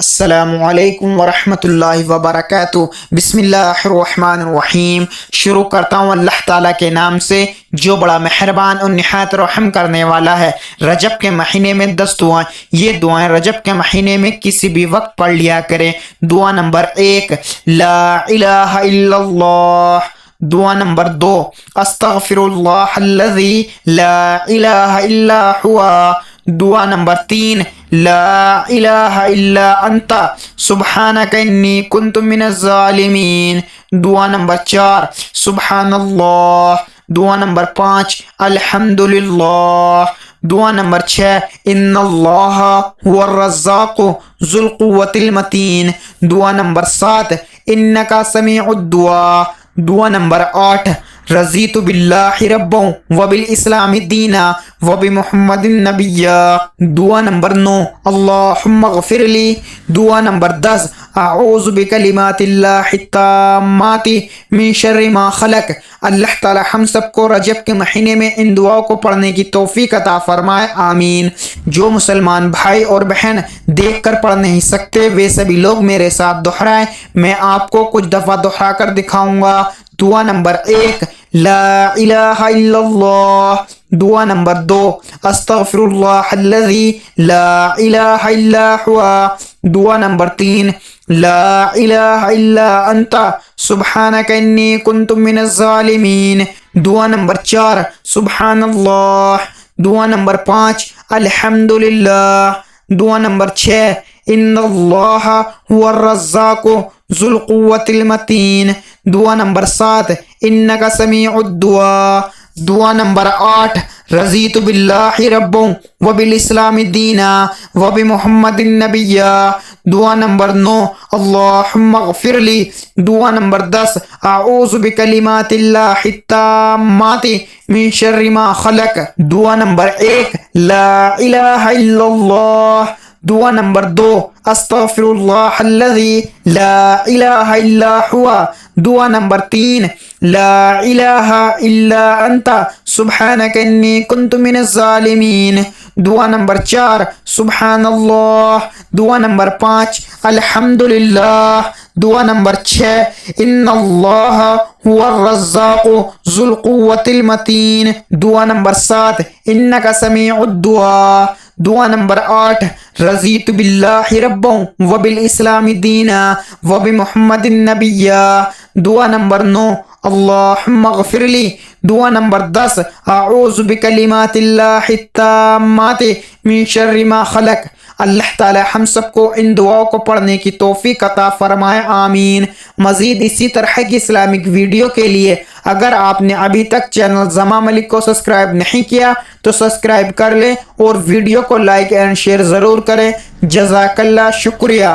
السلام علیکم ورحمۃ اللہ وبرکاتہ۔ بسم اللہ الرحمن الرحیم۔ شروع کرتا ہوں اللہ تعالیٰ کے نام سے جو بڑا مہربان اور نہایت رحم کرنے والا ہے۔ رجب کے مہینے میں 10 دعائیں، یہ دعائیں رجب کے مہینے میں کسی بھی وقت پڑھ لیا کریں۔ دعا نمبر 1، لا الہ الا اللہ۔ دعا نمبر 2، استغفر اللہ الذی لا الہ الا ہوا۔ دعا نمبر 3، لا الہ الا انت سبحانک انی کنت من الظالمین۔ دعا نمبر 4، سبحان اللہ۔ دعا نمبر 5، الحمدللہ۔ دعا نمبر 6، ان اللہ هو الرزاق ذو القوۃ المتین۔ دعا نمبر 7، انک سمیع الدعاء۔ دعا نمبر 8، رضیت باللہ ربا وبالاسلام دینا وبمحمد نبیا۔ دعا نمبر 9، اللہم اغفر لی۔ دعا نمبر 10، اعوذ بکلمات اللہ التامات من شر ما خلق۔ اللہ تعالی ہم سب کو رجب کے مہینے میں ان دعاؤں کو پڑھنے کی توفیق عطا فرمائے، آمین۔ جو مسلمان بھائی اور بہن دیکھ کر پڑھ نہیں سکتے وہ سبھی لوگ میرے ساتھ دہرائیں، میں آپ کو کچھ دفعہ دہرا کر دکھاؤں گا۔ دعا نمبر 1، لا الہ الا اللہ۔ دعا نمبر 2، استغفر اللہ الذی لا الہ الا ہوا۔ دعا نمبر 3، لا الہ الا انت سبحانک انی کنت من الظالمین۔ دعا نمبر 4، سبحان اللہ۔ دعا نمبر 5، الحمدللہ۔ دعا نمبر 6، ان اللہ هو الرزاق ذو القوۃ المتین۔ دعا نمبر 7، انک سمیع الدعاء۔ دعا نمبر 8، رضیت باللہ ربا وبالاسلام دینا وبمحمد نبیا۔ دعا نمبر 9، اللہم اغفر لی۔ دعا نمبر 10، اعوذ بکلمات اللہ التامات من شر ما خلق۔ دعا نمبر 1، لا الہ الا اللہ۔ دعا نمبر 2، استغفر اللہ الذی لا الہ الا ہوا۔ دعا نمبر 3، لا الہ الا انت سبحانک انی کنت من الظالمین۔ دعا نمبر 4، سبحان اللہ۔ دعا نمبر 5، الحمدللہ۔ دعا نمبر 6، ان اللہ هو الرزاق ذو القوۃ المتین۔ دعا نمبر 7، انک سمیع الدعاء۔ دعا نمبر 8، رضیت باللہ ربا وبالاسلام دینا وبمحمد نبیا۔ دعا نمبر 9، اللہم اغفر لی۔ دعا نمبر 10، اعوذ بکلمات اللہ التامات من شر ما خلق۔ اللہ تعالی ہم سب کو ان دعاؤں کو پڑھنے کی توفیق عطا فرمائے، آمین۔ مزید اسی طرح کی اسلامک ویڈیو کے لیے اگر آپ نے ابھی تک چینل زما ملک کو سبسکرائب نہیں کیا تو سبسکرائب کر لیں اور ویڈیو کو لائک اینڈ شیئر ضرور کریں۔ جزاک اللہ، شکریہ۔